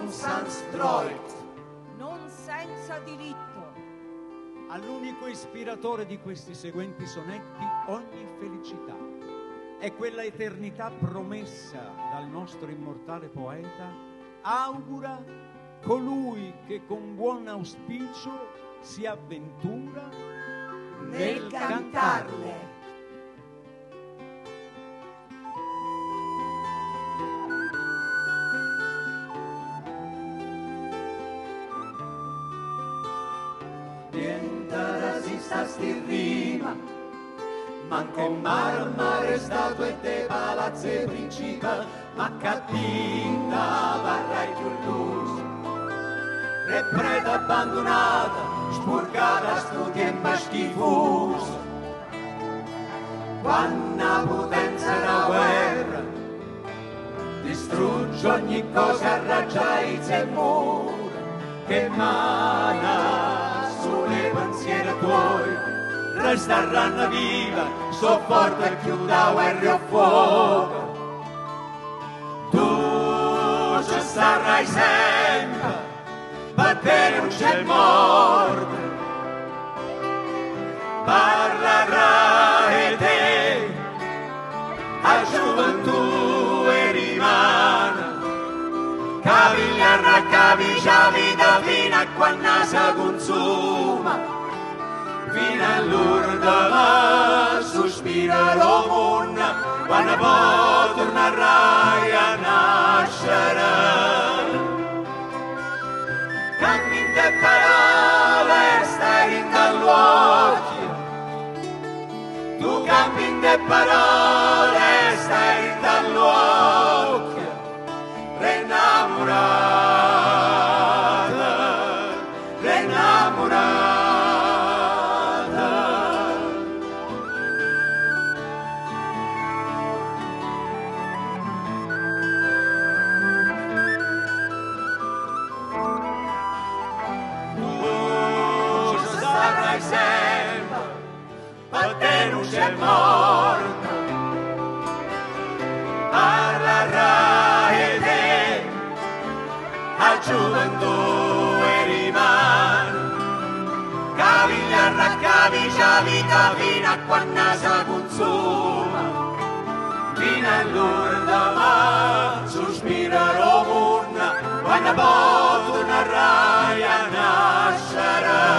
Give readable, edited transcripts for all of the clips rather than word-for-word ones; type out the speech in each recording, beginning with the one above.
Sandstroit, non senza diritto. All'unico ispiratore di questi seguenti sonetti ogni felicità e quella eternità promessa dal nostro immortale poeta augura colui che con buon auspicio si avventura nel cantarle. Sti rima, manche mare, statue e palazzi e principa, ma cattiva varrai cultus. E preda abbandonata, spurgata, studi e schifus. Quando potenza la guerra, distrugge ogni cosa, arraggiai e mura, che mana sulle pensieri tuoi. Resteranno viva, sopporta e chiuda guerra o fuoco. Tu ci starai sempre, perché non c'è morte. Parlerai te, a gioventù e rimane. Cavigliarra, cavigia vita fino a quando si consuma. Fino all'urda sospira l'omuna, quando poi tornerai a nascere. Cammin de parole, stai in dall'occhio. Tu cammin de parole, stai in dall'occhio. Rennamorata, rennamorata. C'è morto, parlerai te, a gioventù e rimane, cavigliarra, cavigia vita fino a quando si consuma, fino all'urda ma sospira l'omuna, quando poi tornerai a nascere.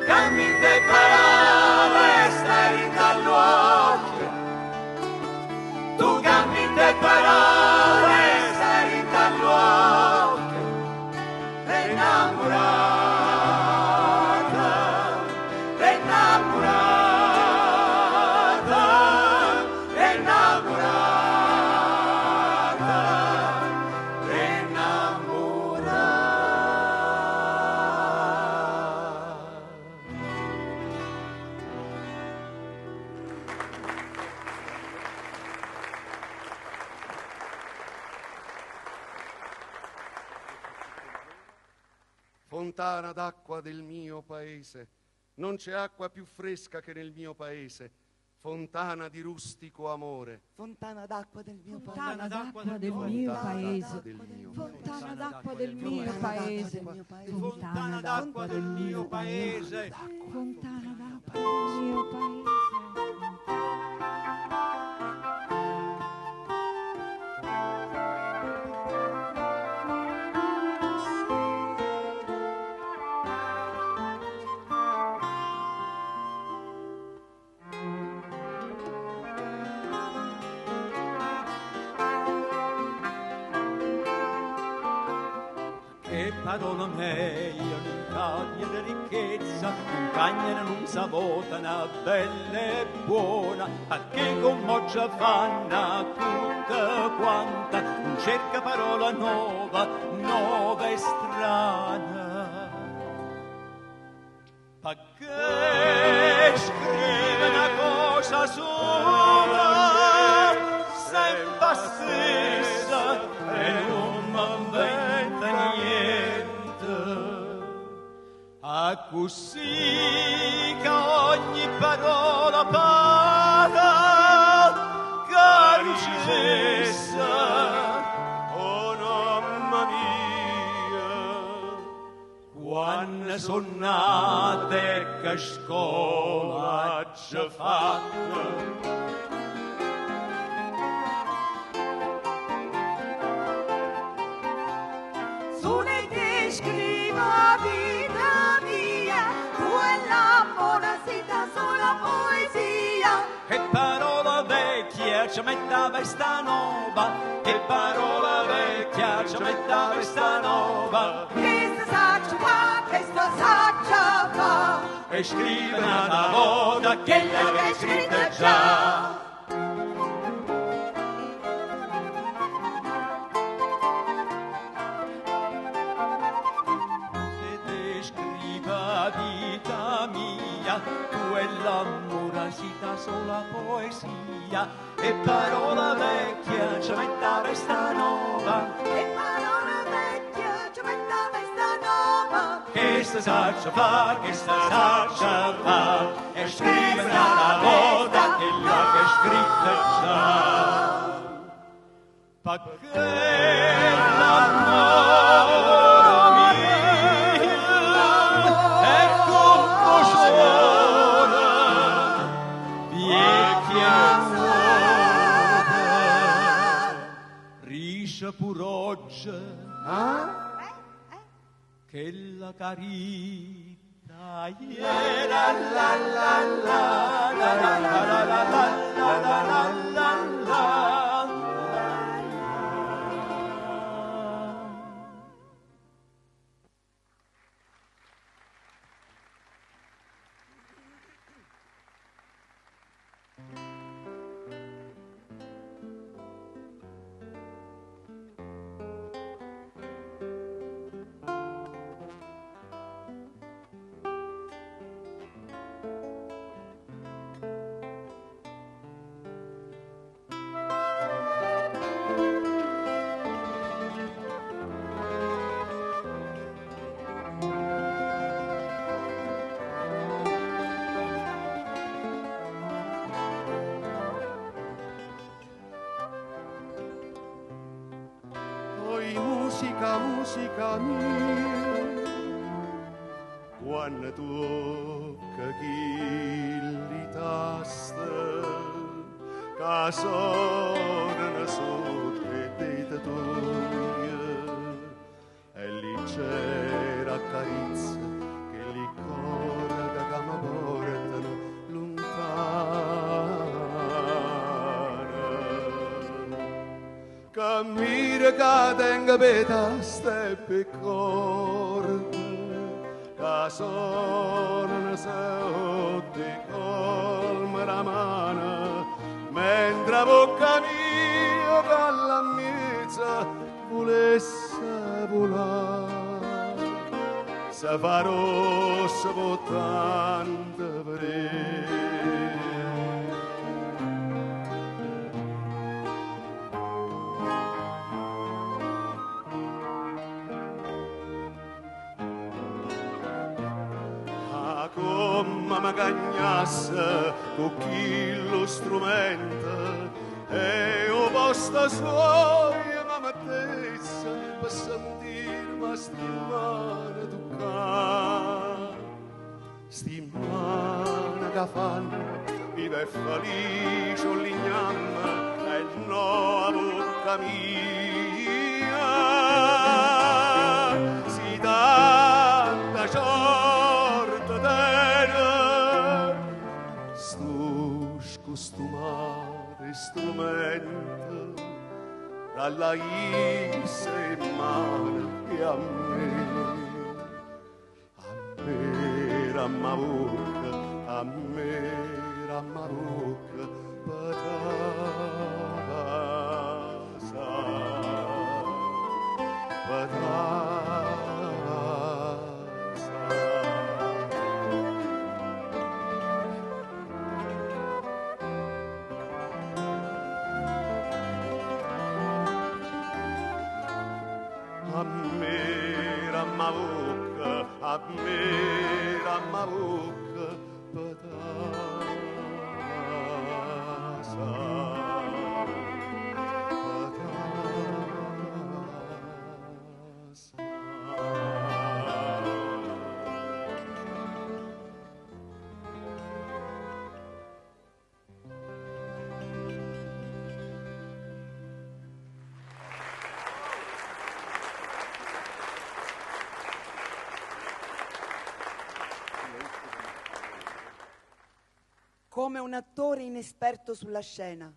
Cammin de parole, stai dall'occhio. Tu cammin de parole, stai dall'occhio. Innamorata, innamorata, innamorata, innamorata. Fontana d'acqua del mio paese, non c'è acqua più fresca che nel mio paese. Fontana di rustico amore. Fontana d'acqua del mio paese. Fontana d'acqua del mio paese. Fontana d'acqua del mio paese. Fontana d'acqua del mio paese. Fontana d'acqua del mio paese. Parola meglio, un'Italia di ricchezza, un cagnere non sa vota, una bella e buona, a che con moggia fanna tutta quanta, non cerca parola nuova, nuova e strana. Pa che scrive una cosa sola, sempre stessa, e non m'inventa niente. A così che ogni parola parla, che non cessa, ne son nate che scuola ci fatta. Scriva vita mia, tu e l'amore si dà sola poesia. Che parola vecchia ci metta vesta nova, che parola vecchia ci metta vesta nova. Questa saccia fa, E scrive una volta che l'aveva scritta già. Tu e l'amore si dà sola poesia, e parola vecchia ci metta vesta nova, e parola vecchia ci metta vesta nova. Che sta saccia fa, e scrive una volta che l'ha scritta già. Perché l'amore mio è come suona, vecchia nuova, risce pur oggi, che la carità era la la la la la la la la la la la. Musica mia, quando tocca chi tasta, che sonano sotto e dita tua, e leggera carezza che li corda che mi portano lontana. Cammina che tenga petaste e corda, che sonano sotto e colma la mano, mentre bocca mia che la mezza volesse volare, se fa rossa votando per come mi cagnasse con chi lo strumento e io posta soia mi mettesse per sentirmi stimare toccare, stimare che fanno vive felice o lignamma e no a bocca mia si tanta sorte dena sto scostumare strumento dalla issa in mano e a me ramma bocca a me ramma bocca patasa a me ramma bocca patasa. come un attore inesperto sulla scena,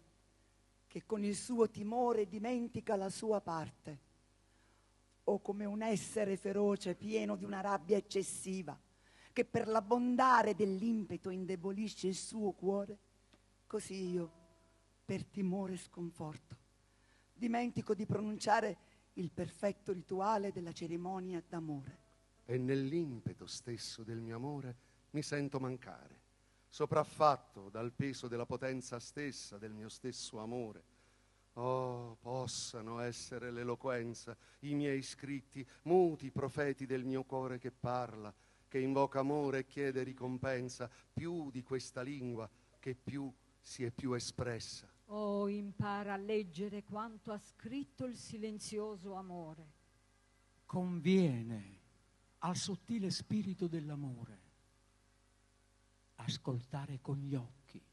che con il suo timore dimentica la sua parte, o come un essere feroce pieno di una rabbia eccessiva, che per l'abbondare dell'impeto indebolisce il suo cuore, così io, per timore e sconforto, dimentico di pronunciare il perfetto rituale della cerimonia d'amore. E nell'impeto stesso del mio amore mi sento mancare, sopraffatto dal peso della potenza stessa del mio stesso amore. Oh, possano essere l'eloquenza, i miei scritti, muti profeti del mio cuore che parla, che invoca amore e chiede ricompensa, più di questa lingua che più si è più espressa. Oh, impara a leggere quanto ha scritto il silenzioso amore. Conviene al sottile spirito dell'amore ascoltare con gli occhi.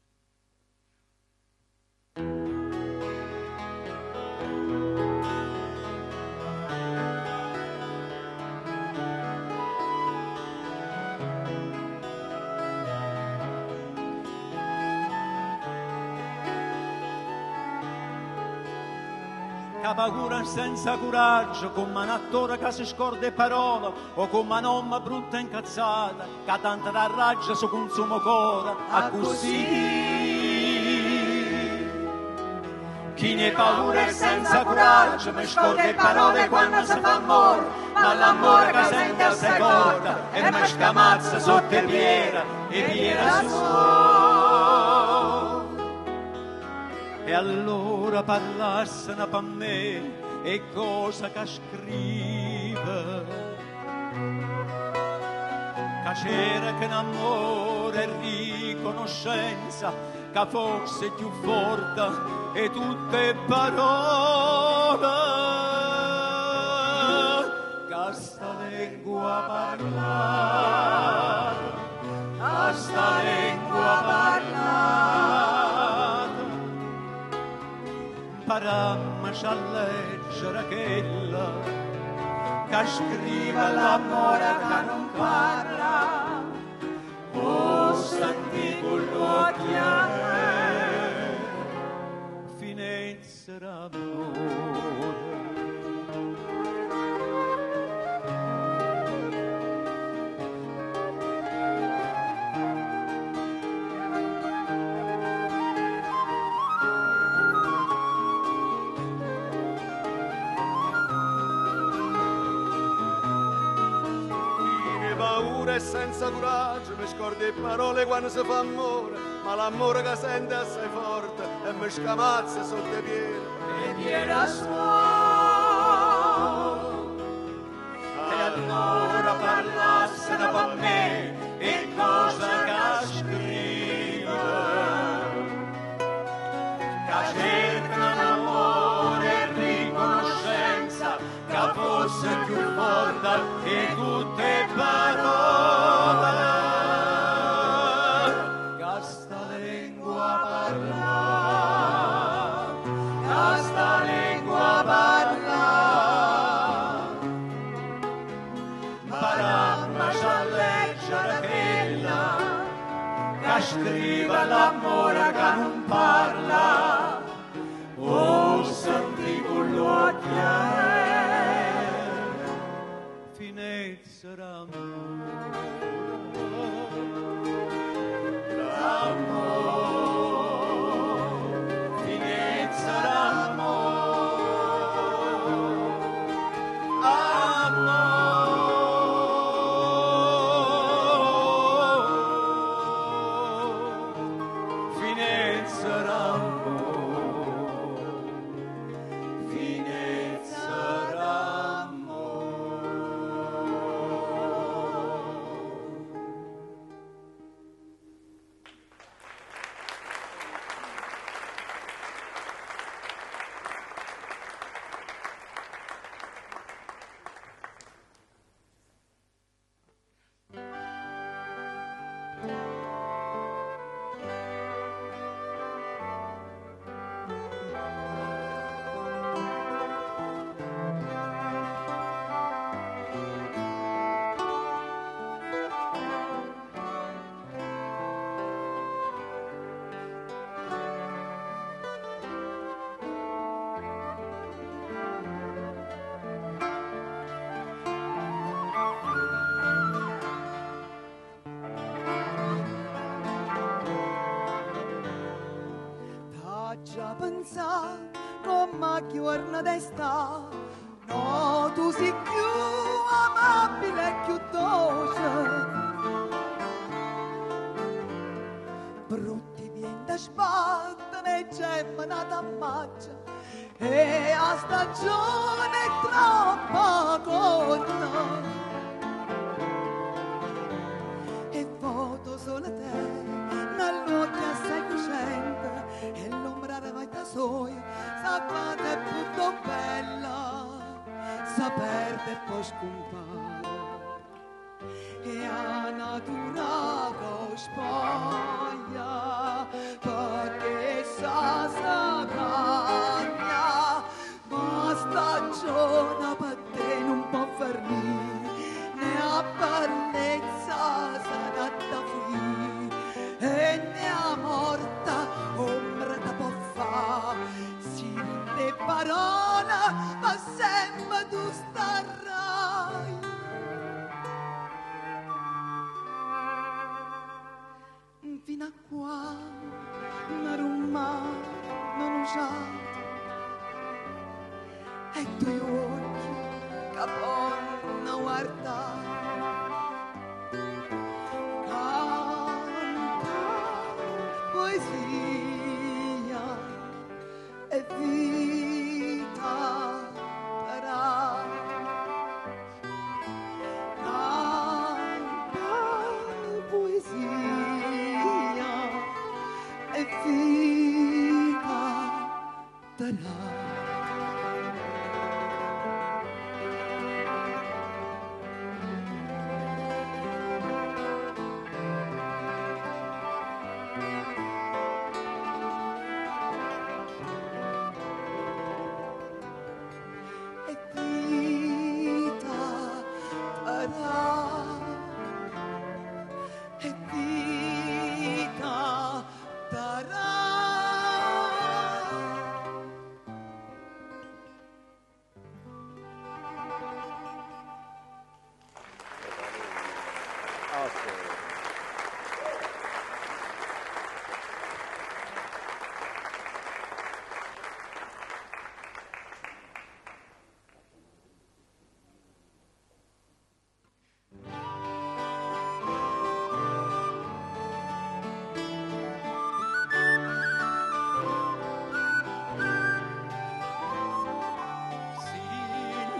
Che paura senza coraggio, come un attore che si scorda parole, o come una mamma brutta incazzata, che tanta raggia su consumo cuore, a così. Chi ne paura senza coraggio, mi scorda parole quando si fa amore, ma l'amore che sente assai corta, e mi scamazza sotto e piera sua. E allora parlassero per me e cosa che scrive, che c'era che un amore e riconoscenza che fosse più forte e tutte parole che sta lingua parlare, che sta lingua parlare. Parammaci a leggere quella che scrive l'amore che non parla, o senti con l'occhio finezza d'amore. E senza coraggio mi scordi le parole quando si fa amore, ma l'amore che sente è assai forte e mi scamazza sotto i piedi e piena sua. E allora parlassero con me e cosa che scrive, che cercano l'amore e riconoscenza, che fosse più forte e tutte parole. Scriva l'amore che non parla, o senti con l'occhio finezza d'amore, finezza d'amore, sa come giorno d'esta. No, tu sei più amabile e più dolce. Brutti vien da sbattere e gemma nata ammaccia. E a stagione è troppo corta. E foto solo te, nell'occhio assai cosciente, e l'ombra vai da soi, sapete è tutto bella, saperte e poi scompare. E a natura che spoglia, perché sa cagna, ma stagione per te non può farmi, né a bellezza sarà da qui, e né a morta ombra da può fa, si le parole, ma sempre tu starai. Fino a qua non non usato e i tuoi occhi che possono guardare canta poesia e vita darà. E vita darà. E vita darà. E vita darà.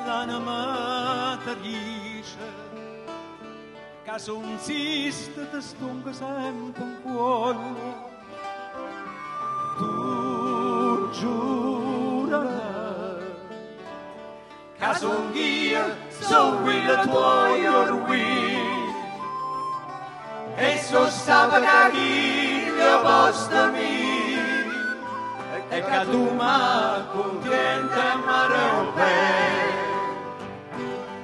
L'anima dice che son ziste te stunga sempre in cuore. Tu giura che son io, so will tuo will, e so stava che io posta mi, e che tu ma contiente mare bene.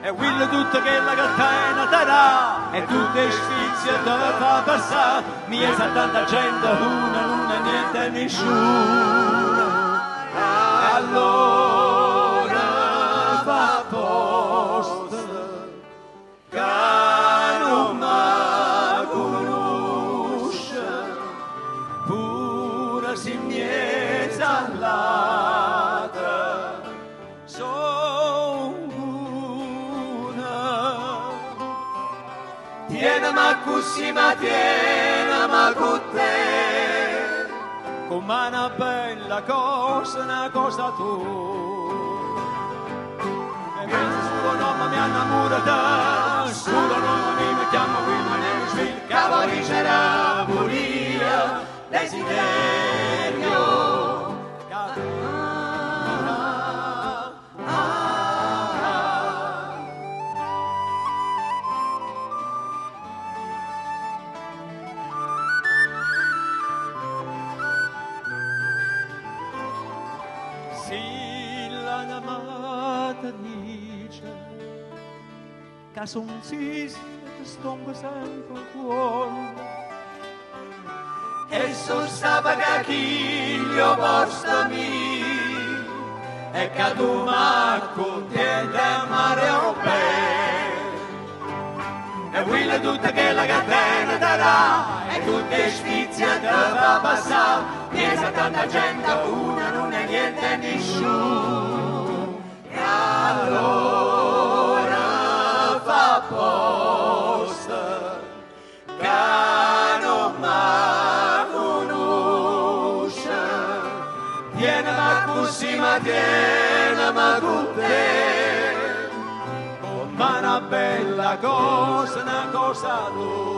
E quello tutto che la catena darà, e tutte sfizie te fa passare, mia sa tanta gente, una non è niente nessuno. Allora fa posto, che non mi conosce, pure si miezza all'altra, tienami così, ma tienami con te, come una bella una cosa tu. E penso solo nome mi innamora te, solo nome mi chiamo Wilma Svil, cavallicera bulia, desiderio. Che son ziste te stongo sempre il cuore, e so stava che chiglio posta mi, e che tu m'acco tiente mare o e quella tutta che la catena darà, e tutte sfizie te fa passare, chiesa tanta gente, una non è niente nessuno. E allora fa apposta che non mi conosce, tiene ma così ma tiene ma con te, come una bella cosa, una cosa tu.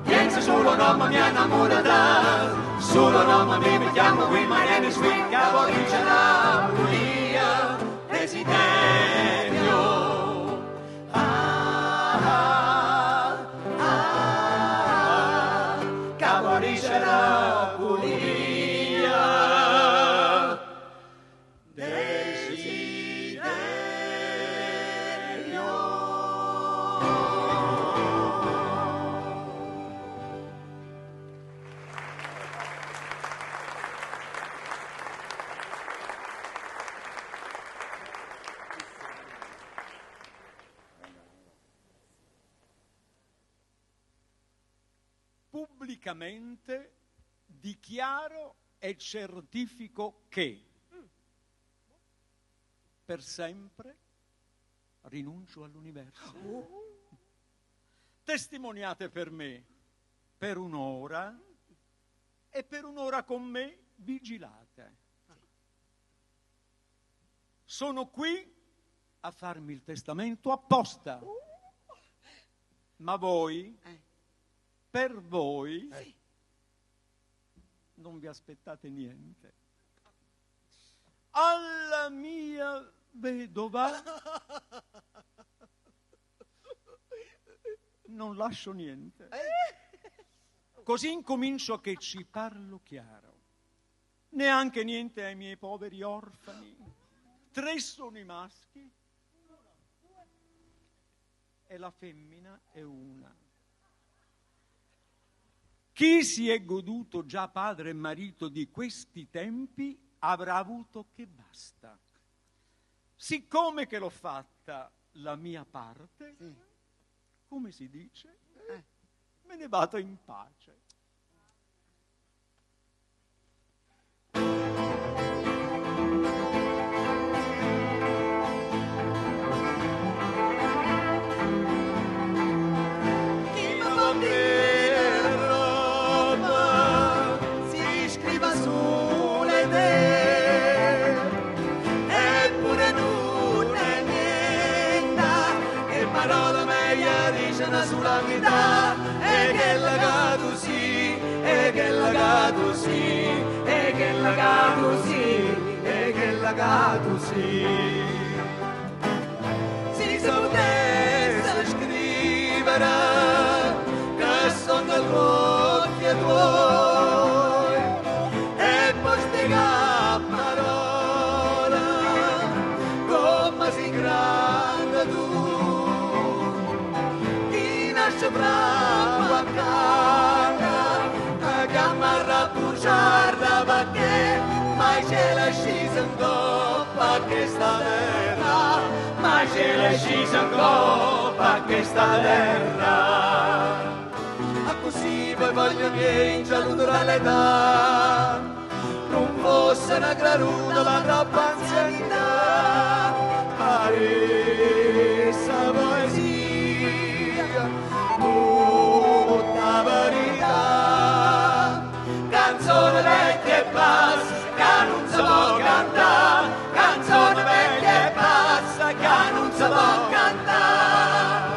Pensa solo non mi innamorata, solo non mi chiamo qui ma ne sveglia, vorrei la buia, desiderio. Cavoriscerà bulia, pubblicamente dichiaro e certifico che per sempre rinuncio all'universo. Testimoniate per me per un'ora e per un'ora con me vigilate. Sono qui a farmi il testamento apposta, ma voi, per voi, non vi aspettate niente. Alla mia vedova non lascio niente. Così incomincio che ci parlo chiaro. Neanche niente ai miei poveri orfani. 3 sono i maschi e la femmina è una. Chi si è goduto già padre e marito di questi tempi avrà avuto che basta. Siccome che l'ho fatta la mia parte, come si dice, me ne vado in pace. Sulla vita e che lagato sì, e che lagato sì, e che lagato sì, e che lagato sì. Si potesse scrivere che sono del occhio tuoi e poi spiegare parola come si grande tu. Brava cara, a camarra pujarra perché mai ce l'ha scesa in coppa questa terra, mai ce l'ha scesa in coppa questa terra. A così voi voglio miei in saluto l'età, non fosse una granuta la troppa anzianità, paressa poesia. Tutta verità, canzone vecchia e bassa che non si può cantare, canzone vecchia e bassa che non si può cantare.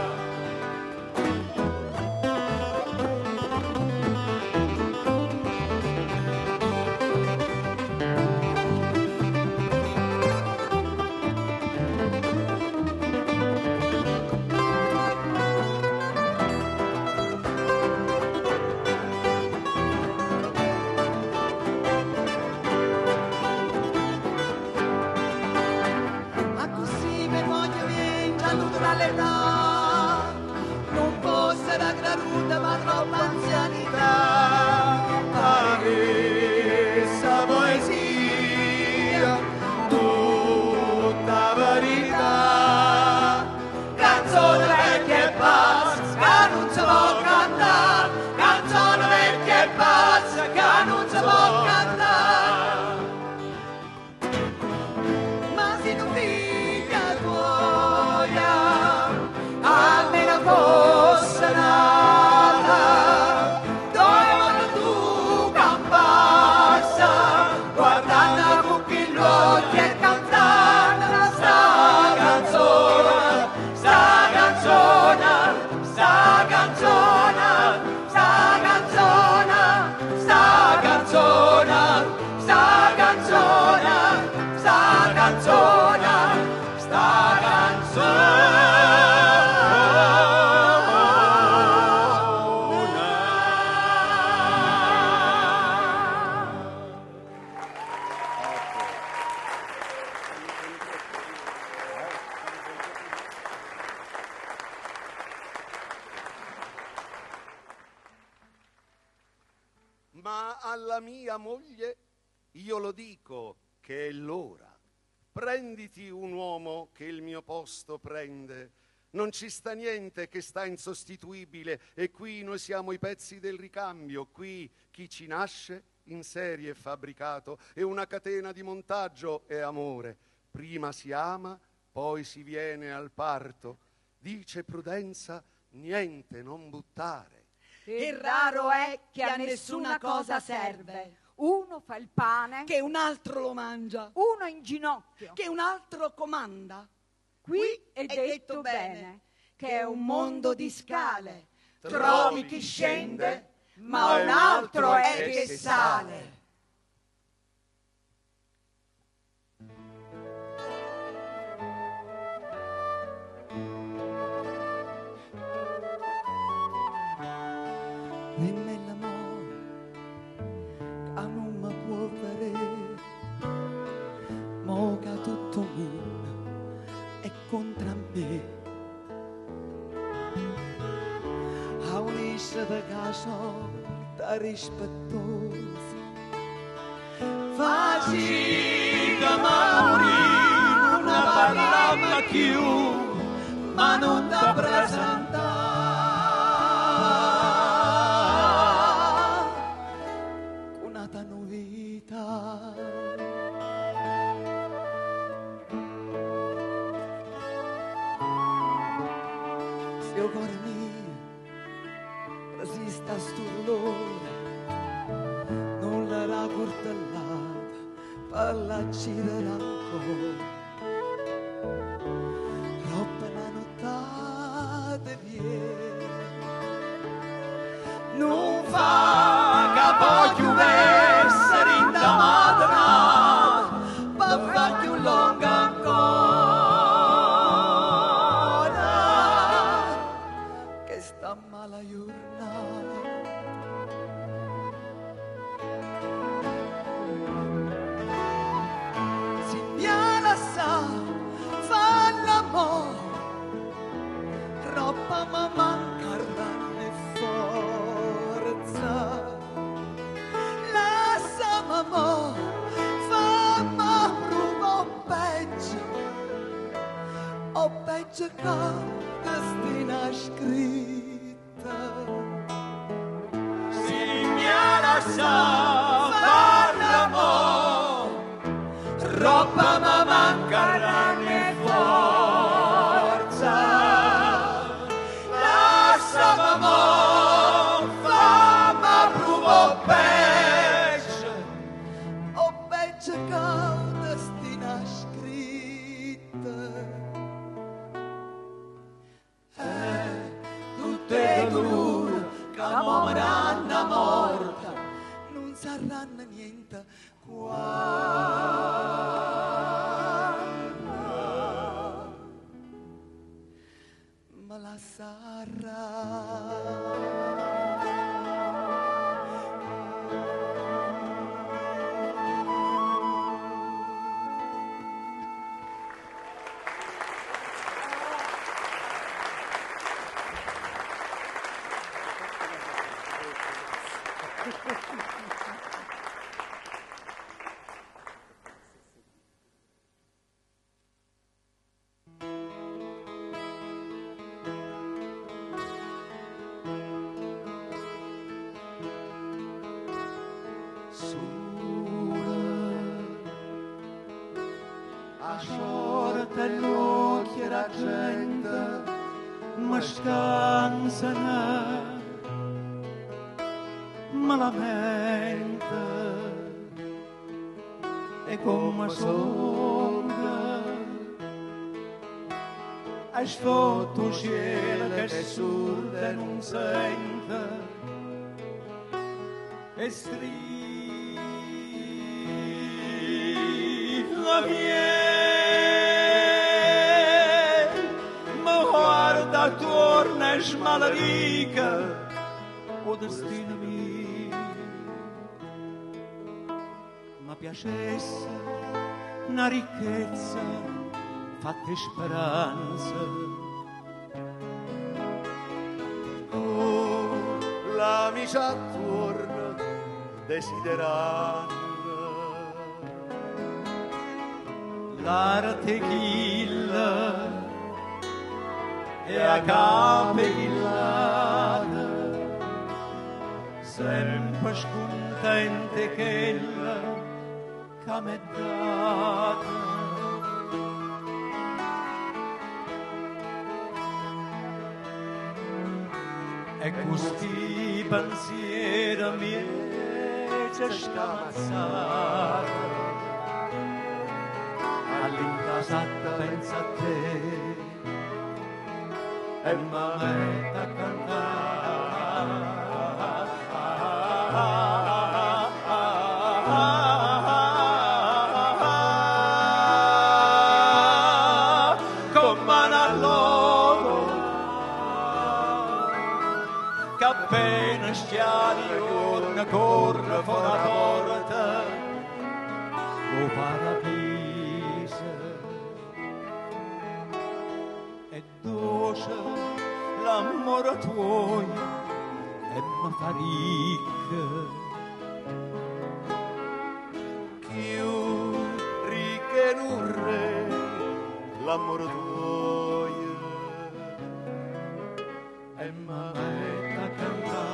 ma alla mia moglie io lo dico che è l'ora. Prenditi un uomo che il mio posto prende. Non ci sta niente che sta insostituibile e qui noi siamo i pezzi del ricambio. Qui chi ci nasce in serie è fabbricato e una catena di montaggio è amore. Prima si ama, poi si viene al parto. Dice Prudenza, niente non buttare. E raro è che a nessuna cosa serve. Uno fa il pane, che un altro lo mangia, uno in ginocchio. che un altro comanda. Qui è detto bene che è un mondo di scale. Trovi chi scende, ma un altro è che sale. Nell'amore che non mi può vedere, mo che tutto mondo è contro me. A un'iscia da caso da rispettosa, Faci da morire una parola più, ma non da presentare. un'altra novità. Se il cuore mio resiste a sto dolore, non l'era cortellata per l'accidere ancora. Troppa una nottata viene, non Fa che voglio essere in da madre, per far più lunga ancora, che sta mala giornata. Si viene sa, fa l'amore, troppa ma manca ranne forza. Lascia mamma, famma pruva o peggio che destina scritta. si mi lascia far l'amore, roba ma manca ranne forza. Lascia m'amor, famma provo peggio, O peggio che destina scritta. tutte dure che moriranno morta, Non saranno niente qua. Ma la sarà. a sorte l'occhio la gente, ma scansano, ma lamenta, e come sonda, a sfotto cielo che sorda non sente, e strilla viene, ma guarda torna e smalarica, o destino mio, ma piacesse una ricchezza fatta speranza. Oh, l'amica attorno desiderando. La tequila e a capellata, sempre scontente che m'è data. E questi pensieri miei c'è scamazzata, all'incasata pensa a te e m'ammetta a cantare. Con mano all'uomo che appena stiamo corre fuori la porta o paradiso e dolce l'amore tuo e mi fa ricca. Più ricca e non re l'amore tuo E m'avete a cantare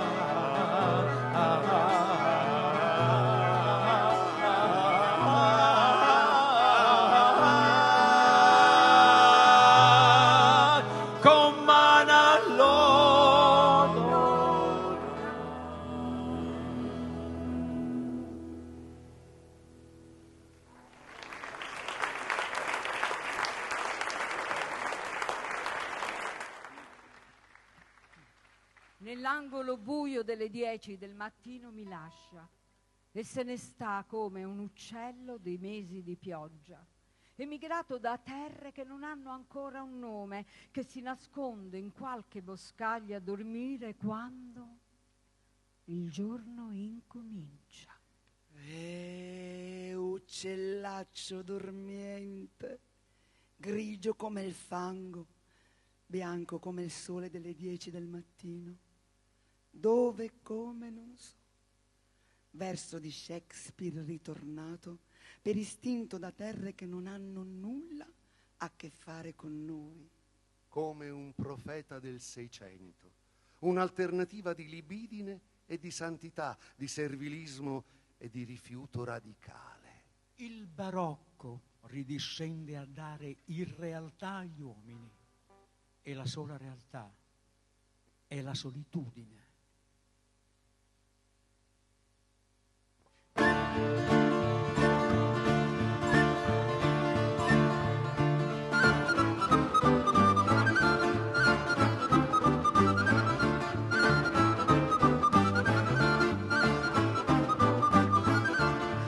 con mano all'uomo. Nell'angolo buio delle 10 del mattino mi lascia e se ne sta come un uccello dei mesi di pioggia, emigrato da terre che non hanno ancora un nome, che si nasconde in qualche boscaglia a dormire quando il giorno incomincia. Uccellaccio dormiente, grigio come il fango, bianco come il sole delle 10 del mattino. Dove e come non so. Verso di Shakespeare ritornato per istinto da terre che non hanno nulla a che fare con noi. come un profeta del Seicento, un'alternativa di libidine e di santità, di servilismo e di rifiuto radicale. Il barocco ridiscende a dare irrealtà agli uomini e la sola realtà è la solitudine.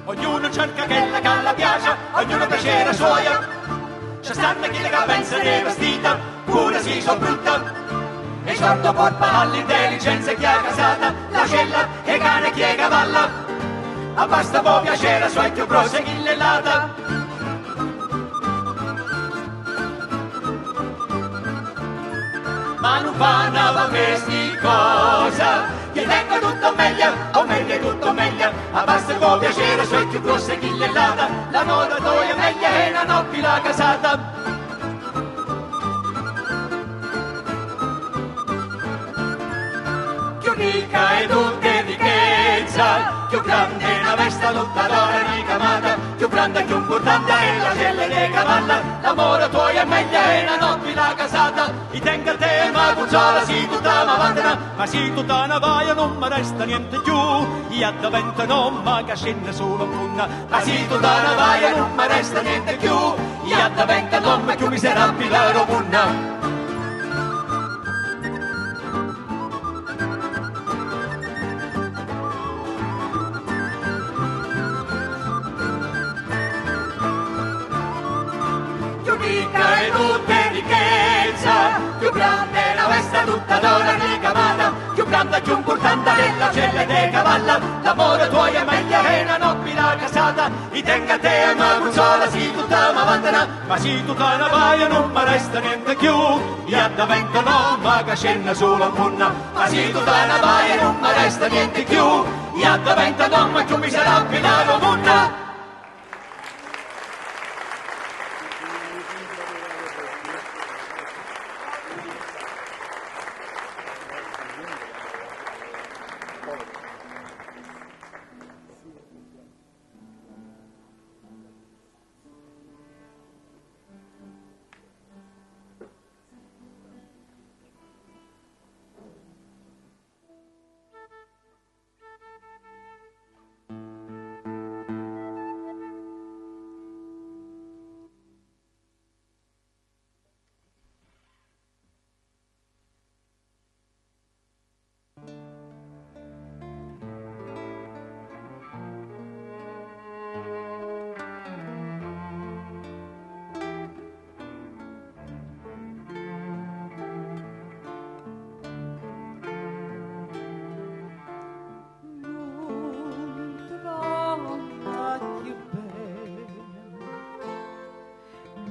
Ognuno cerca che la galla piace, ognuno piacere suoia. C'è stanno chi la pensa di vestita, pure si so brutta. E sordo porta all'intelligenza chi è casata, la cella e cane chi è cavalla. A basta può piacere su più grosse chi l'è lata. Ma non fanno questi cosa, che tengo tutto meglio, o meglio tutto meglio. A basta può piacere su più grosse chi l'è lata. La moda tua è meglio e la notte la casata. Più ricca e tutta ricchezza, più grande è una vesta lottadora ricamata, più grande che un portante è la cella di cavalla. L'amore tuo è meglio e la notte la casata. I tengo a te ma consola si tutta ma vandana, ma si tutta una vaia non mi resta niente più. Io davvento non ma che scende solo bruna, ma si tutta una vaia non mi resta niente più. Io davvento non ma più miserabile robunna. Più grande è la vesta tutta d'ora ricamata, più grande, più importante della cella de cavalla, l'amore tuo è meglio che una nobile casata, i tenga a te e ma consola, si tutta ma vantana, ma si tutta una paia non mi resta niente più, io davvero no, ma che scena solo munna, ma si tutta una paia non mi resta niente più, io davvero no, ma più mi sarà finito munna.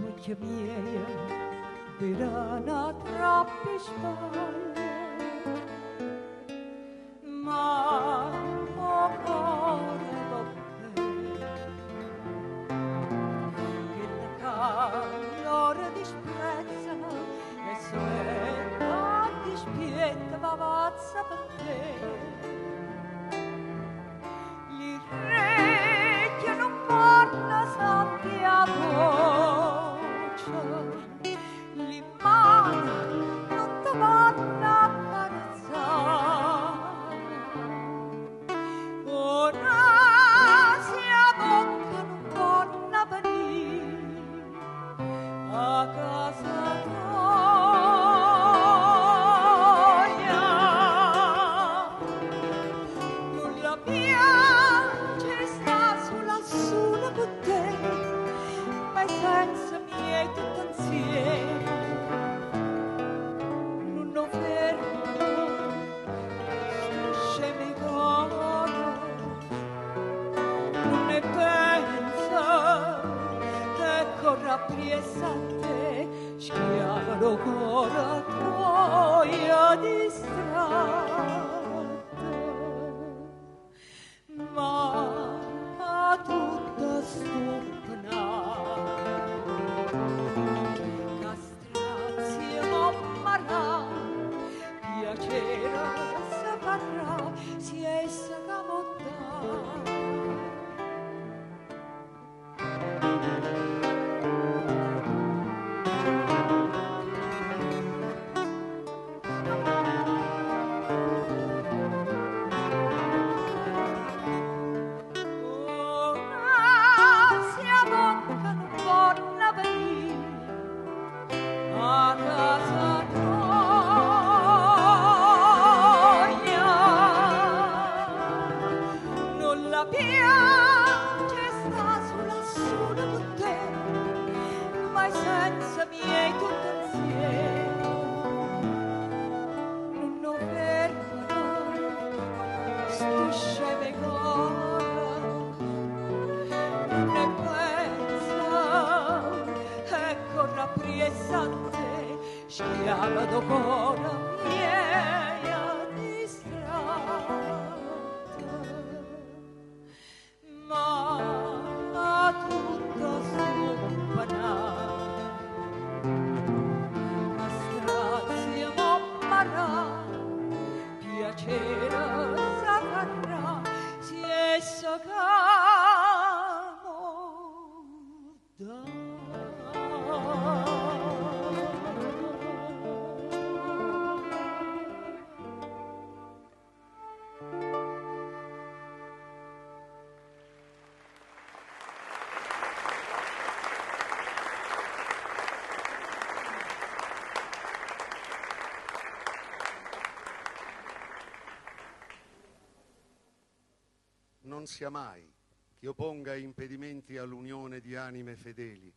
Occhi miei erano troppe spalle, ma ho cuore d'offre che la calore disprezza e soletta dispietta ma vazza per te. Gli recchi non porta santi a voce, li mani non ti vanno a carezzare, ora si a bocca non torna a venire a casa tua. Non la piange sta sulla sola con te, ma i senza miei tutto insieme non lo fermo, scemi cuore, non ne pensa che corra appresso a te, schiavano cuore tuoi distratte. Ma a tutta stupna castrazia m'ammarrà, piacere s'apparrà, si essa camotà. Schiavado cuore miei distratte, ma a tutta stupana a strazia m'ammarrà, piacere s'accarrà, si essa Non sia mai che io ponga impedimenti all'unione di anime fedeli,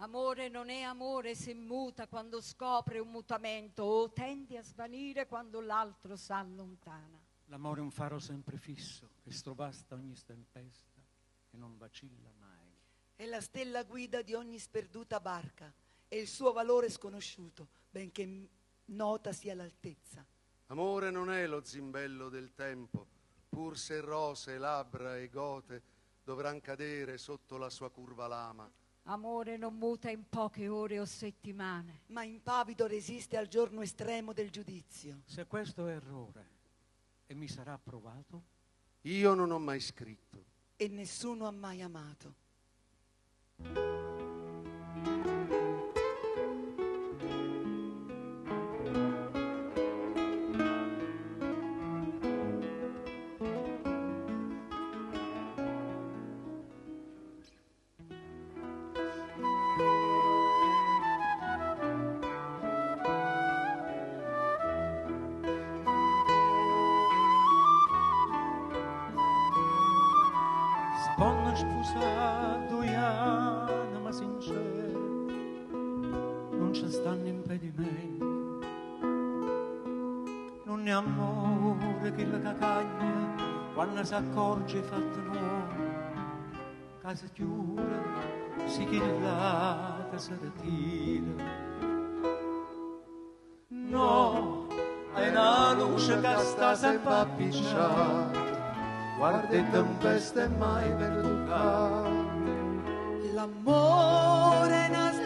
Amore non è amore se muta quando scopre un mutamento o tende a svanire quando l'altro s'allontana. L'amore è un faro sempre fisso che strovasta ogni tempesta e non vacilla mai. È la stella guida di ogni sperduta barca e il suo valore sconosciuto, benché nota sia l'altezza. Amore non è lo zimbello del tempo, pur se rose, labbra e gote dovran cadere sotto la sua curva lama. Amore non muta in poche ore o settimane, Ma impavido resiste al giorno estremo del giudizio. Se questo è errore e mi sarà approvato, Io non ho mai scritto. E nessuno ha mai amato. Sponna sposato Iana, ma sincero, non ci stanno impedimenti. Non è amore che la cacagna quando si accorge fatto nuovo. Casa chiude, si chillata, si ritira. No, è una luce che sta sempre appicciata. Guarda e tempesta è mai per toccare. L'amore nasce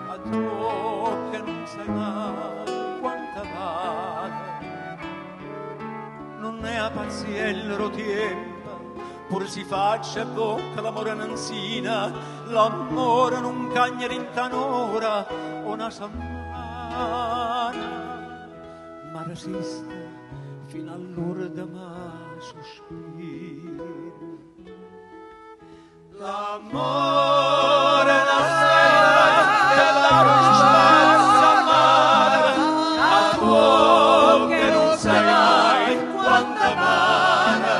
A tuo che non sai mai quanta vale. Non è a pazziello tempo, pur si faccia e bocca l'amore non sina. L'amore non cagna in tanora una settimana. Ma resiste fino all'ora da mai sospiro. L'amore nasce la risposta amara a tuo che non sai mai quanta vale.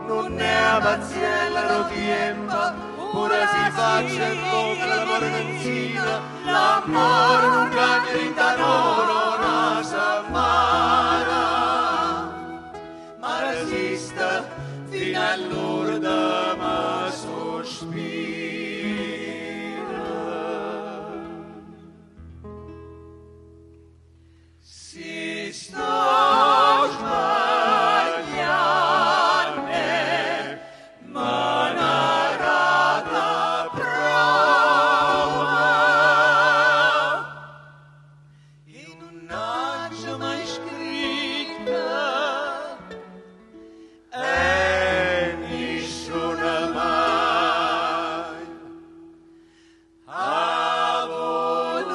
Non è a pazziella lo tempo, pure si faccia e bocca l'amore non sina. L'amore non cambia in tanoro una settimana, ma resiste fino all'ora da ma sospira. Si sto sbagliando, ma una rata prova. E non c'è mai scritta e nessuna mai ha voluto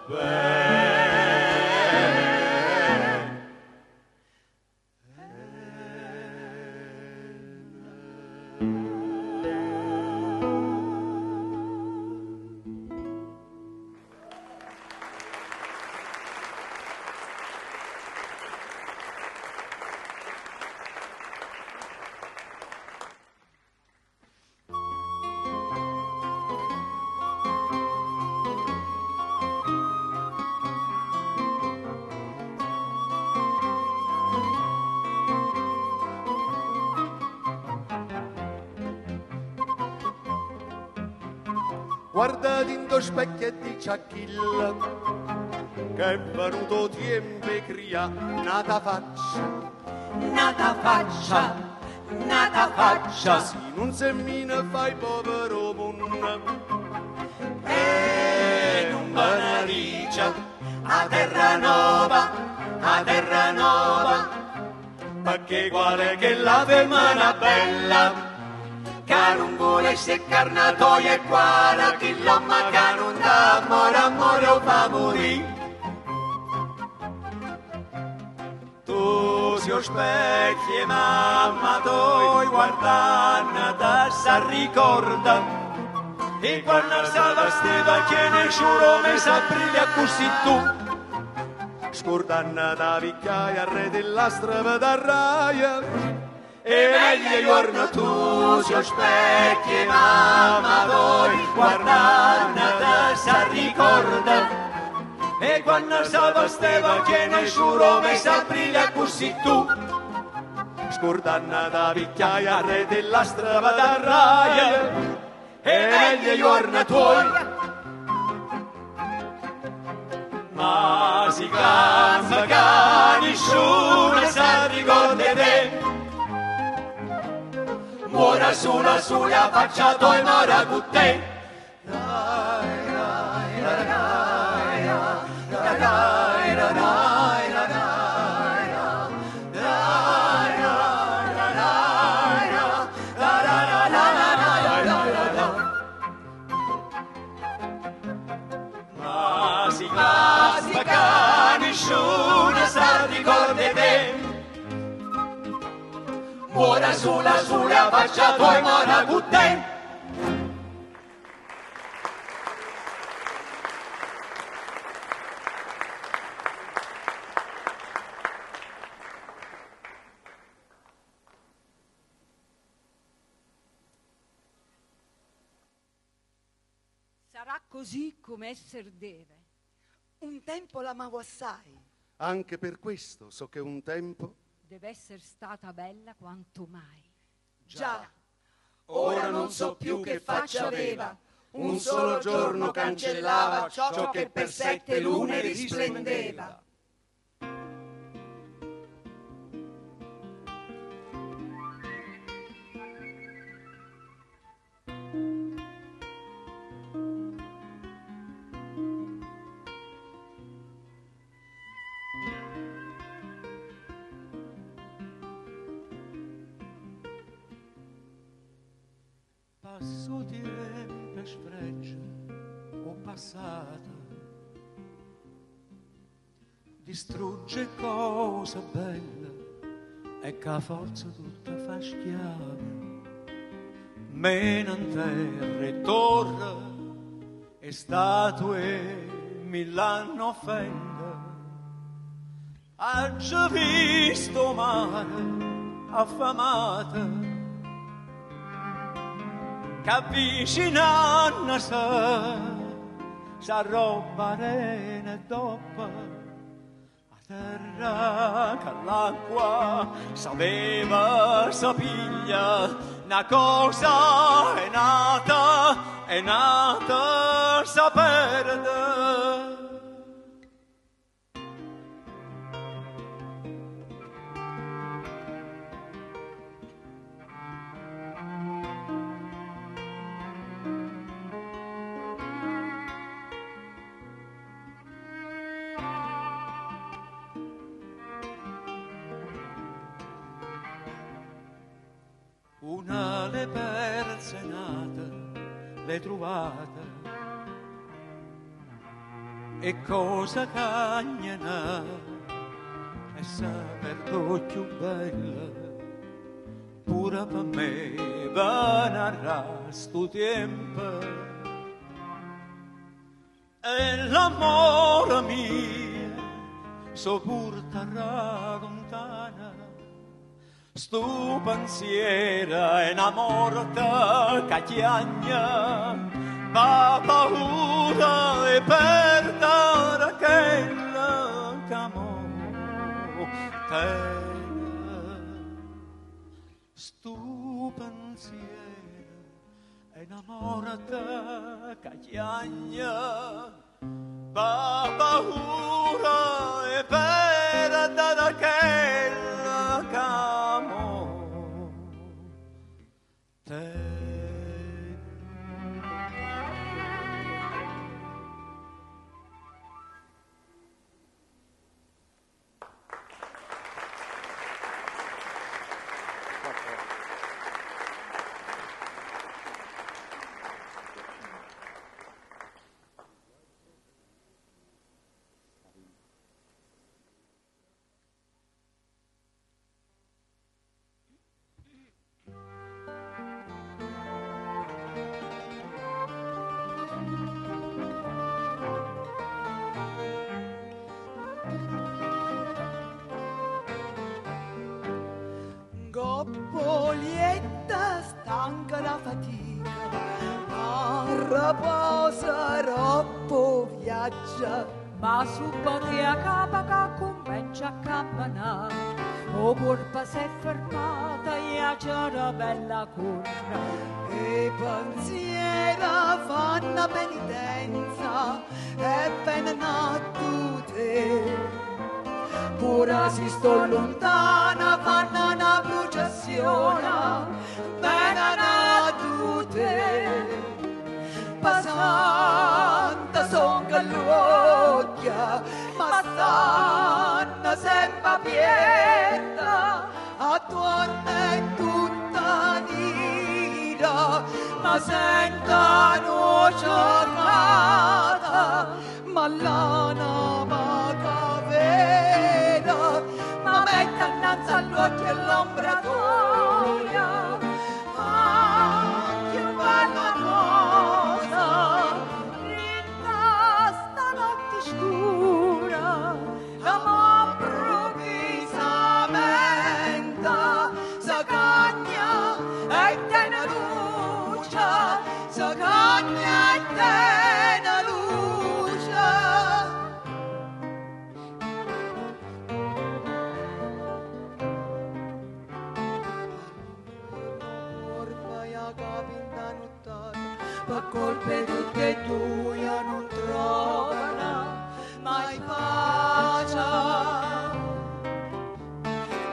bene. Guardati in tuo specchio e dici a chilla che è venuto tempo e cria nata faccia. Nata faccia, nata faccia, Si non semmina fai povero munna. e non banariccia, a terra nova, perché quale che la femmina bella, che non vuole essere carnatoia e quale che l'uomo che non dà amore, amore o fa morire. Tu si specchi mamma tu guardando da sa ricorda e quando sa vestiva che ne giuro me sa briglia così tu. Scordando da vicchiaia, re della strada da raia, e meglio giorno tu si specchi e mamma voi guardando sa ricorda e quando si vesteva che nessuno mi s'aprile così tu scordando da vecchiaia re della strada d'arraia e meglio giorno tuoi ma si cansa che nessuno sa ricorda te muora sulla sua faccia tu e mora con te ma si cansa che nessuno sa ricorda te muora sulla sua faccia tu e mora con te Sarà così come esser deve. Un tempo l'amavo assai. Anche per questo so che un tempo Deve essere stata bella quanto mai. Già, ora non so più che faccia aveva. Un solo giorno cancellava ciò che per 7 lune risplendeva. Passo tempo e sfregio o passata distrugge cosa bella e che a forza tutta fa schiava mena in terra e torre e statue mill'anno offenda ha già visto mare affamata capisci nanna sa roba arena e doppa a terra che l'acqua sapeva sapiglia una cosa è nata sa perde una le perse nata, le trovata, e cosa cagnana, e sa per più bella, pure per me va narrare sto tempo, e l'amore mio so porterà lontana, sto pensiero è una morta che chiagna, va paura e perdere quella che amò te. Sto pensiero è una morta che chiagna, va paura e perdere quella che amò te. manca la fatica, ma raposa troppo viaggia, ma su pote a capa che comincia a camminare, o colpa si è fermata e a c'era bella curva. e pensiera fanno penitenza e vengono tutte, pure si sto lontana fanno una processione, vengono tutte, passando son gallocchia, ma stanno sempre aperta, attorno è tutta nera, ma sentono giornata, ma l'ana maga vera, ma mette innanzi all'occhio e l'ombratoia, che bella cosa, linda stanotte scura, ma improvvisamente s'agagna e te ne luce, s'agagna e te ne luce. Ormai a capita nottata, per colpe tutte e due non trovano mai pace,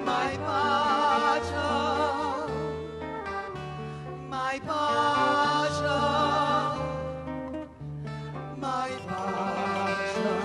mai pace, mai pace, mai pace.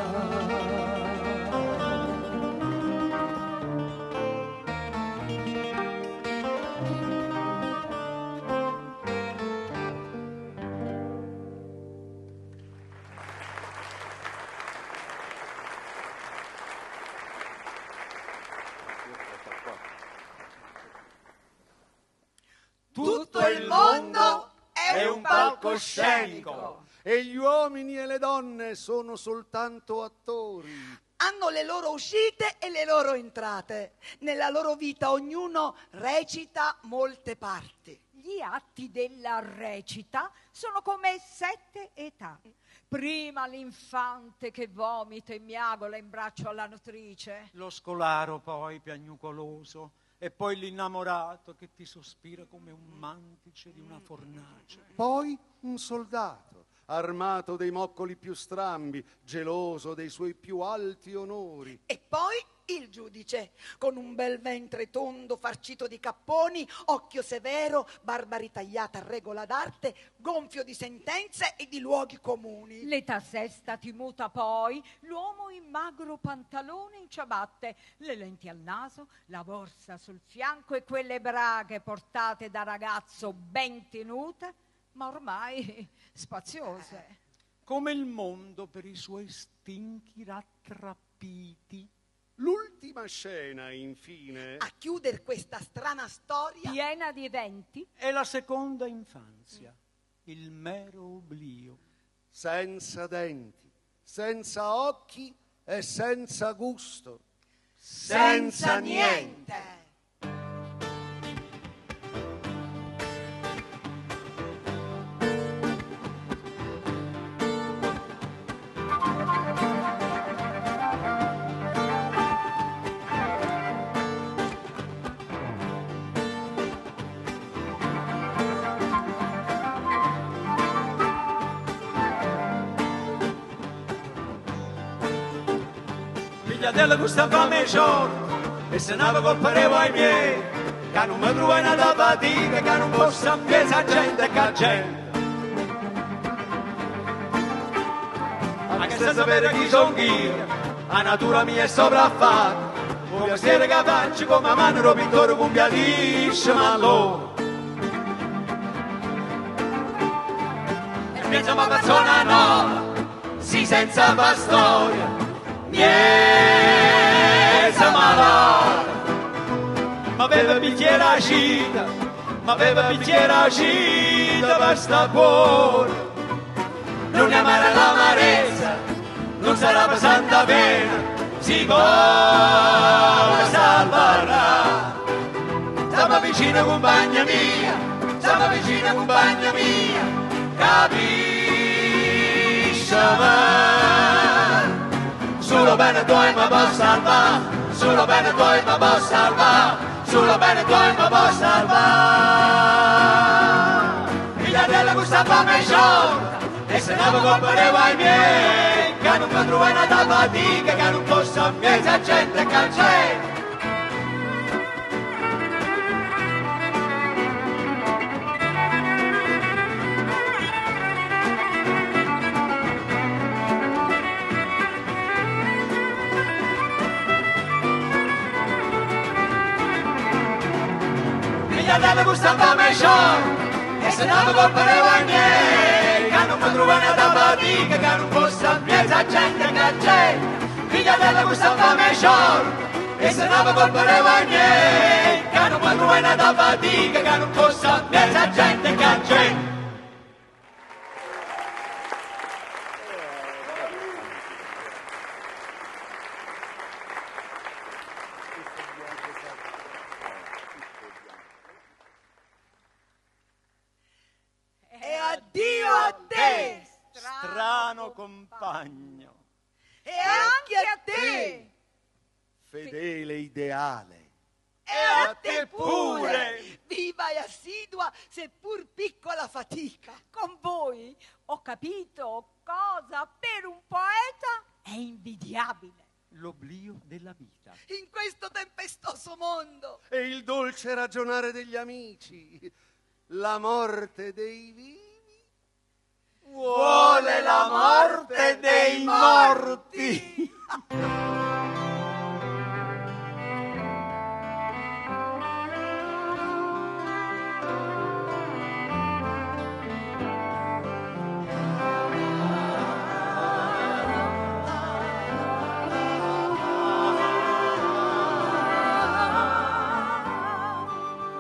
Tutto il mondo è un palcoscenico E gli uomini e le donne sono soltanto attori. Hanno le loro uscite e le loro entrate. Nella loro vita ognuno recita molte parti. Gli atti della recita sono come 7 età. Prima l'infante che vomita e miagola in braccio alla nutrice. Lo scolaro poi piagnucoloso, e poi l'innamorato che ti sospira come un mantice di una fornace. Poi un soldato, armato dei moccoli più strambi, geloso dei suoi più alti onori. E poi il giudice, con un bel ventre tondo farcito di capponi, occhio severo, barba ritagliata a regola d'arte, gonfio di sentenze e di luoghi comuni. L'età sesta ti muta poi l'uomo in magro pantalone in ciabatte, le lenti al naso, la borsa sul fianco e quelle braghe portate da ragazzo ben tenute, ma ormai spaziose. Come il mondo per i suoi stinchi rattrappiti. L'ultima scena, infine, A chiudere questa strana storia, Piena di eventi, È la seconda infanzia, il mero oblio. senza denti, senza occhi e senza gusto. senza niente. Figliatella questa fame giorno, e se nava col parevo ai miei, che non mi trova una fatica, che non posso ampiare a gente che gente. Anche senza sapere chi sono io, la natura mia è sopraffatta, un piacere che faccio come mano un pittore con piadisce ma loro. E pensiamo a persona nuova, sì senza fa storia, miesa malata, ma aveva bicchiere a cita, ma aveva bicchiere a cita per sta cuore. Non è amare l'amarezza, non sarà pesante pena, si può salvarà. Stiamo vicino compagna mia, siamo vicini compagna mia, capisci me? Solo bene tuoi mi può salvare, solo bene tuoi mi può salvare, solo bene tuoi mi può salvare. Figlia della questa fame sciolta, e se non mi compareva ai miei, che non mi trovo una fatica, che non posso mezza gente che c'è. Figlia della questa fame sciolta, e se non mi compareva ai miei, che non mi trovo una fatica, che non posso mezza gente che c'è. Figlia della questa fame sciolta, e se non mi compareva ai miei, che non mi trovo una fatica, che non posso mezza gente che c'è. Addio a te, Strano compagno. e anche a te, Fedele ideale. e a te pure, viva e assidua, seppur piccola fatica. Con voi ho capito cosa per un poeta è invidiabile. L'oblio della vita. In questo tempestoso mondo, E il dolce ragionare degli amici, la morte dei vivi. Vuole la morte dei morti.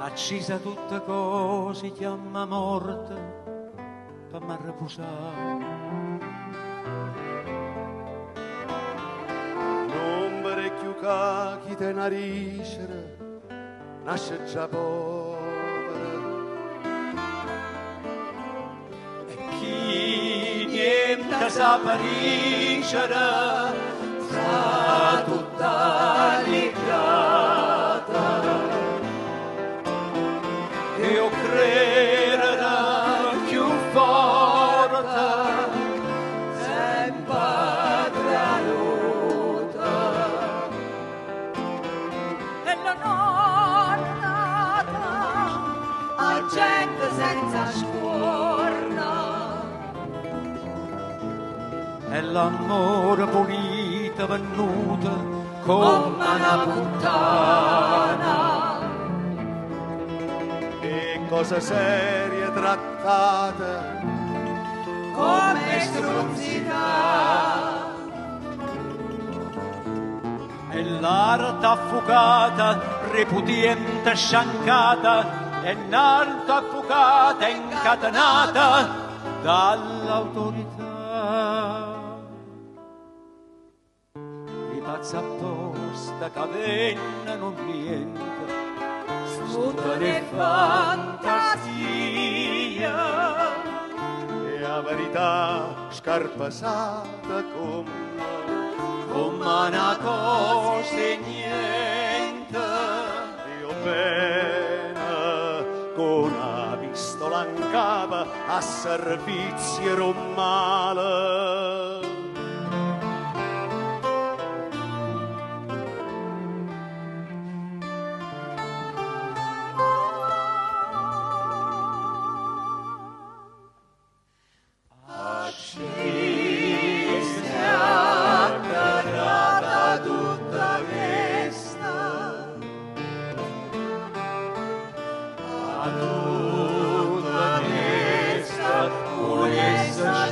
Accisa tutte cose chiama morte per mi riposare. L'ombre più cachi te nariscere, nasce già povera. E chi niente sa pariscere sta tutta ligata. Io crederà più forte sempre aiuta. E la nonnata a gente senza scorna, E l'amore pulito venuto come come una puttana. E cose serie trattate, Come struzzica, e l'arte affugata, reputiente sciancata, e n'arte affugata, incatenata dall'autorità. I pazzi apposta che vennero niente, tutto di fantasia, e a verità scarpasata come una cosa e niente. io bene con una pistola in capa a servizio un male.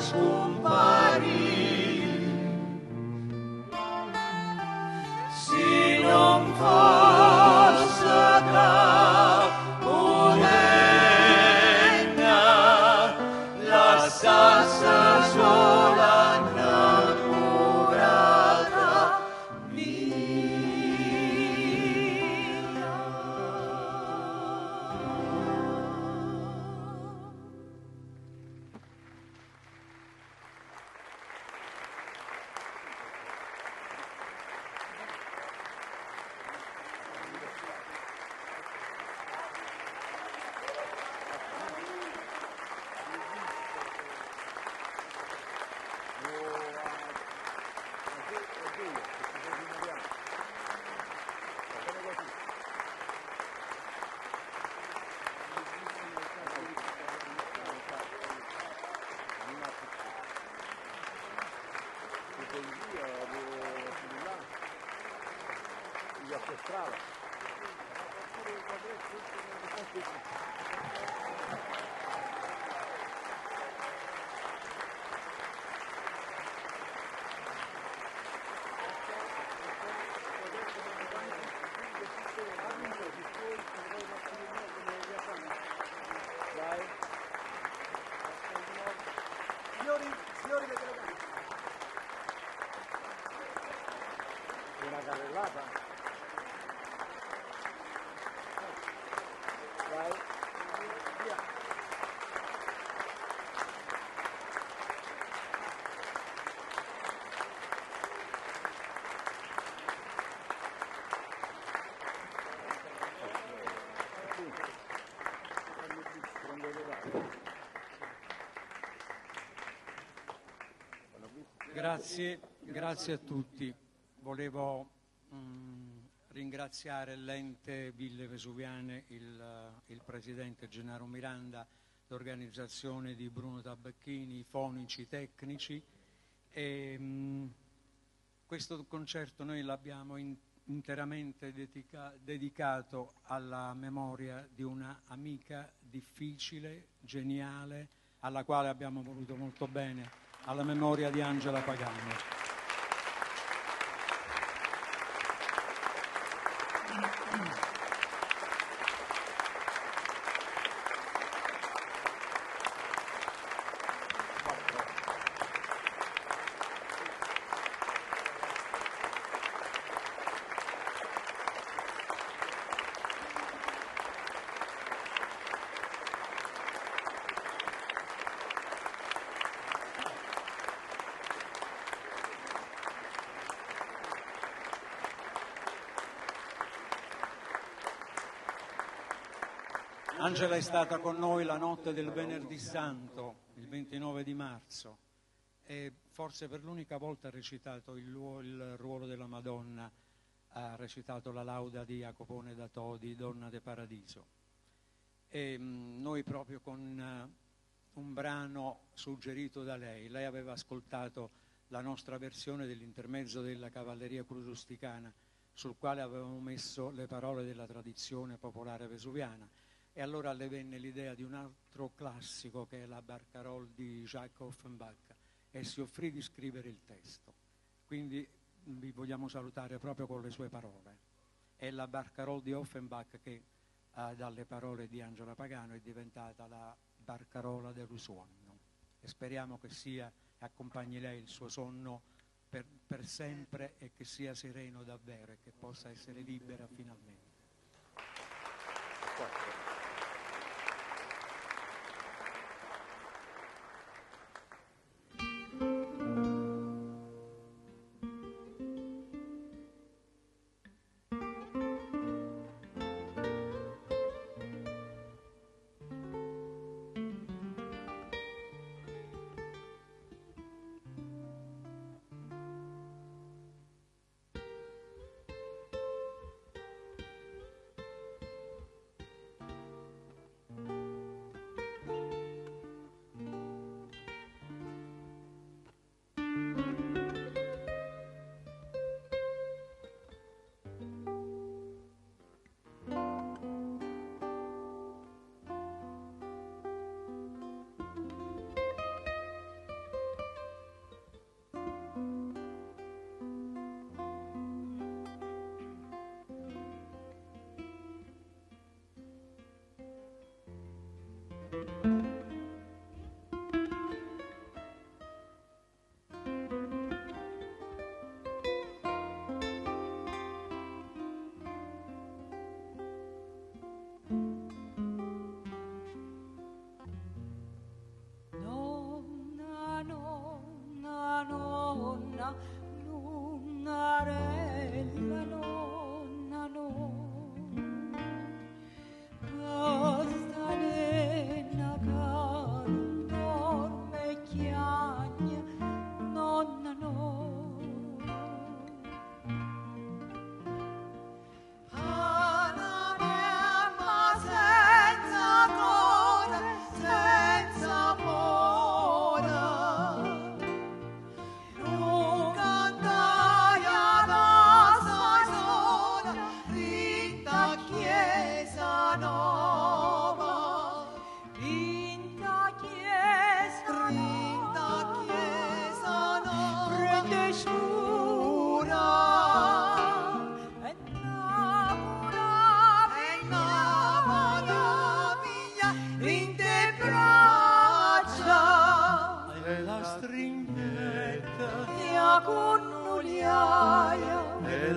Scomparire Signori che telecamere. Una carrellata. Vai. Via. Grazie a tutti. Volevo ringraziare l'ente Ville Vesuviane, il presidente Gennaro Miranda, l'organizzazione di Bruno Tabacchini, i fonici tecnici. E, questo concerto noi l'abbiamo interamente dedicato alla memoria di una amica difficile, geniale, alla quale abbiamo voluto molto bene, alla memoria di Angela Pagano. Angela è stata con noi la notte del Venerdì Santo, il 29 di marzo, e forse per l'unica volta ha recitato il ruolo della Madonna, ha recitato la lauda di Jacopone da Todi, Donna de Paradiso. E noi proprio con un brano suggerito da lei aveva ascoltato la nostra versione dell'intermezzo della Cavalleria Crusrusticana, sul quale avevamo messo le parole della tradizione popolare vesuviana. E allora le venne l'idea di un altro classico che è la Barcarolle di Jacques Offenbach e si offrì di scrivere il testo. Quindi vi vogliamo salutare proprio con le sue parole. È la Barcarolle di Offenbach che dalle parole di Angela Pagano è diventata la Barcarola dello sonno. E speriamo che accompagni lei il suo sonno per sempre e che sia sereno davvero e che possa essere libera finalmente.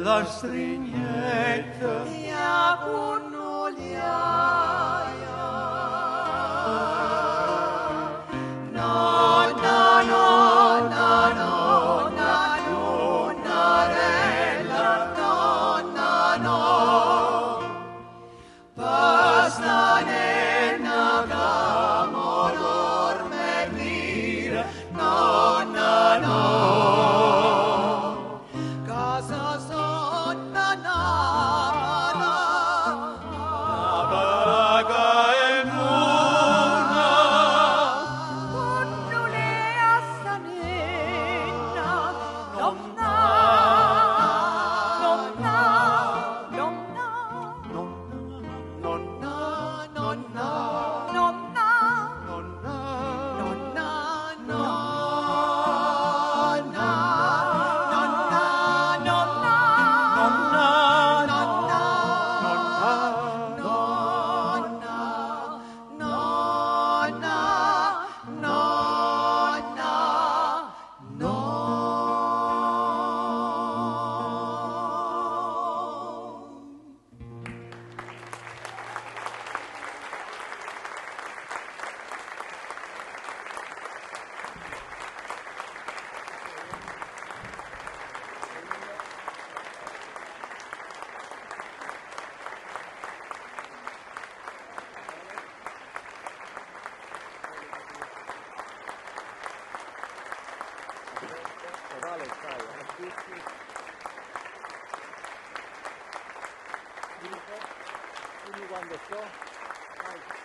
la strignetta e a cunnugliaia. Nonna, nonna, nonna, nonnarella, nonna, no. Pasta nenna camo dorme mira, nonna, no. Casa sonna, nana, paga e muna connulea stanenna, nonna, nonna, nonna, nonna, nonna, nonna, nonna, Vale, stai, tutti. Dimmi quando sto. Vai.